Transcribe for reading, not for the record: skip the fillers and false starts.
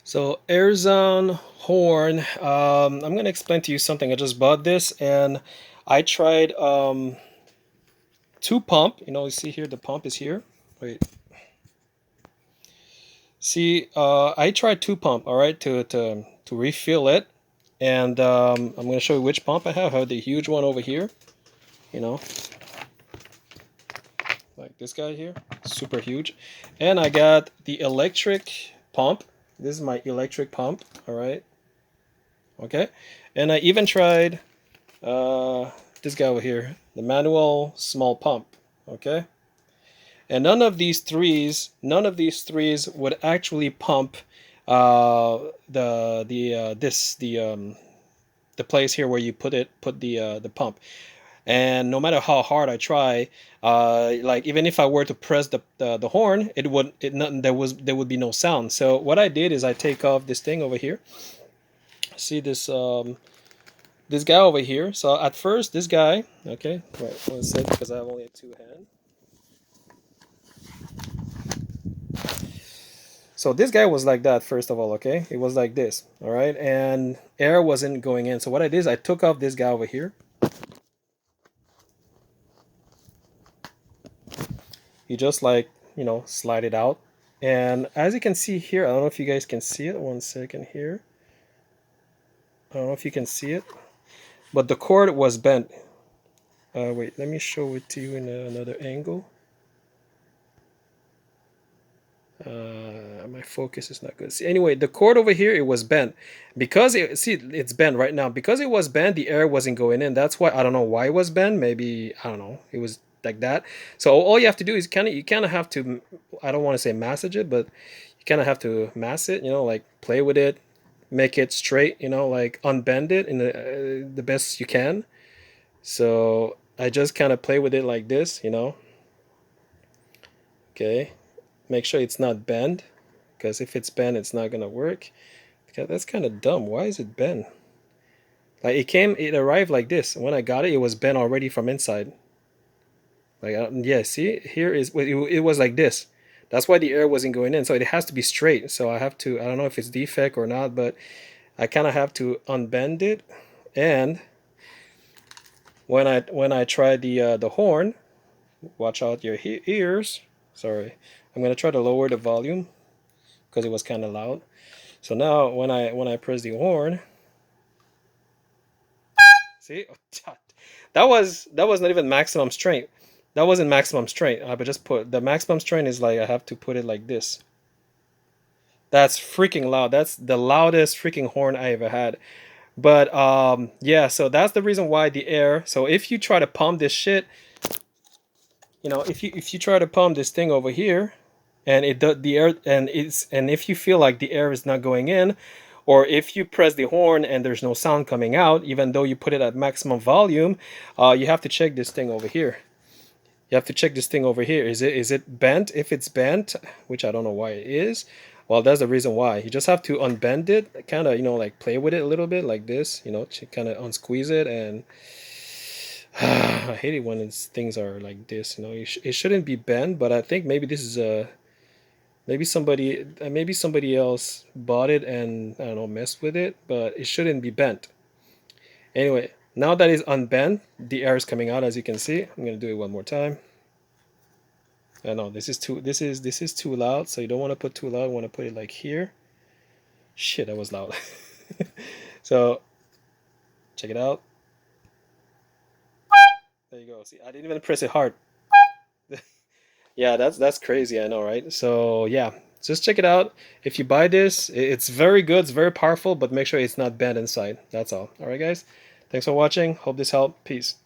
So Airzound Horn, I'm gonna explain to you something. I just bought this and I tried two pump. You see here the pump is here. Wait, see, I tried two pump. All right, to refill it, and I'm gonna show you which pump I have. I have the huge one over here. You know, like this guy here, super huge, and I got the electric pump. This is my electric pump. All right, okay, and I even tried uh, this guy over here, the manual small pump. Okay, and none of these threes would actually pump the place here where you put the pump. And no matter how hard I try, like even if I were to press the horn, it would it nothing there would be no sound. So what I did is I take off this thing over here. See this guy over here. So at first, this guy, okay, right, 1 sec, because I have only a two hand. So this guy was like that, first of all, okay? It was like this, all right? And air wasn't going in. So what I did is I took off this guy over here. You just like, slide it out. And as you can see here, I don't know if you guys can see it. 1 second here. I don't know if you can see it, but the cord was bent. Wait, let me show it to you in another angle. My focus is not good. See, anyway, the cord over here, it was bent because it's bent right now because it was bent. The air wasn't going in. That's why I don't know why it was bent. Maybe I don't know. It was like that. So all you have to do is you kind of have to. I don't want to say massage it, but you kind of have to mass it. Like play with it, make it straight. Like unbend it in the best you can. So I just kind of play with it like this. Okay, make sure it's not bent, because if it's bent, it's not gonna work. Okay, that's kind of dumb. Why is it bent? Like it arrived like this. When I got it, it was bent already from inside. Like yeah, see here it was like this. That's why the air wasn't going in. So it has to be straight. So I have to. I don't know if it's defect or not, but I kind of have to unbend it. And when I try the horn, watch out your ears. Sorry, I'm gonna try to lower the volume because it was kind of loud. So now when I press the horn, see, that was not even maximum strength. That wasn't maximum strength. I but just put the maximum strength is like I have to put it like this. That's freaking loud. That's the loudest freaking horn I ever had. But yeah, so that's the reason why the air. So if you try to pump this shit, if you try to pump this thing over here, and the air and if you feel like the air is not going in, or if you press the horn and there's no sound coming out, even though you put it at maximum volume, you have to check this thing over here. You have to check this thing over here. Is it bent? If it's bent, which I don't know why it is, well, that's the reason why. You just have to unbend it, kind of, like play with it a little bit like this, kind of unsqueeze it. And I hate it when things are like this. It shouldn't be bent, but I think maybe this is a maybe somebody else bought it and I don't know messed with it, but it shouldn't be bent. Anyway, now that it's unbent, the air is coming out as you can see. I'm gonna do it one more time. I know this is too loud, so you don't want to put too loud. You want to put it like here. Shit, that was loud. So check it out. There you go. See, I didn't even press it hard. Yeah, that's crazy. I know, right? So yeah, just check it out. If you buy this, it's very good. It's very powerful, but make sure it's not bent inside. That's all. All right, guys. Thanks for watching. Hope this helped. Peace.